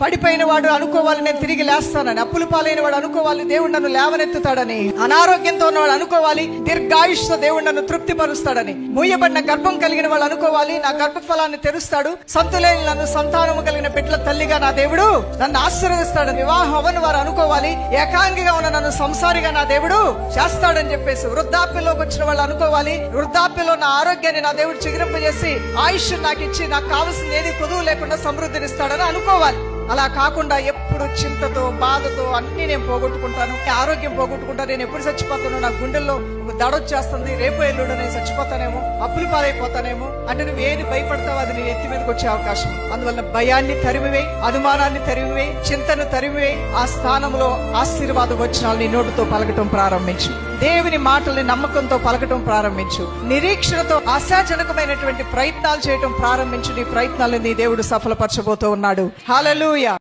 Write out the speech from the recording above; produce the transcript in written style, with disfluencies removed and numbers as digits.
పడిపోయిన వాడు అనుకోవాలి నేను తిరిగి లేస్తానని, అప్పులు పాలైన వాడు అనుకోవాలి దేవుడు నన్ను లేవనెత్తుతాడని, అనారోగ్యంతో ఉన్నవాడు అనుకోవాలి దీర్ఘాయుష్తో దేవుడు నన్ను తృప్తిపరుస్తాడని, మూయబడిన గర్భం కలిగిన వాళ్ళు అనుకోవాలి నా గర్భఫలాన్ని తెరుస్తాడు, సంతులేని నన్ను సంతానము కలిగిన బిడ్డల తల్లిగా నా దేవుడు నన్ను ఆశీర్వదిస్తాడని, వివాహం అవని వారు అనుకోవాలి ఏకాంగిగా ఉన్న నన్ను సంసారిగా నా దేవుడు చేస్తాడని చెప్పేసి, వృద్ధాప్యంలోకి వచ్చిన వాళ్ళు అనుకోవాలి వృద్ధాప్యంలో నా ఆరోగ్యాన్ని నా దేవుడు చిగురింపజేసి ఆయుష్ నాకు ఇచ్చి నాకు కావాల్సింది ఏది కొదువు లేకుండా సమృద్ధినిస్తాడని అనుకోవాలి. అలా కాకుండా ఎప్పుడు చింతతో బాధతో అన్ని నేను పోగొట్టుకుంటాను, ఆరోగ్యం పోగొట్టుకుంటాను, నేను ఎప్పుడు చచ్చిపోతాను, నా గుండెల్లో దడొచ్చేస్తుంది, రేపు ఎల్లుండి నేను చచ్చిపోతానేమో, అప్పులు పాలైపోతానేమో అంటే నువ్వు ఏది భయపడతావు అది నేను ఎత్తి మీదకి వచ్చే అవకాశం. అందువల్ల భయాన్ని తరిమివే, అనుమానాన్ని తరిమివే, చింతను తరిమివే, ఆ స్థానంలో ఆశీర్వాద వచనాలు నీ నోటితో పలకటం ప్రారంభించు. దేవుని మాటల్ని నమ్మకంతో పలకటం ప్రారంభించు. నిరీక్షణతో ఆశాజనకమైనటువంటి ప్రయత్నాలు చేయటం ప్రారంభించు. నీ ప్రయత్నాలను నీ దేవుడు సఫలపరచబోతూ ఉన్నాడు. హల్లెలూయా.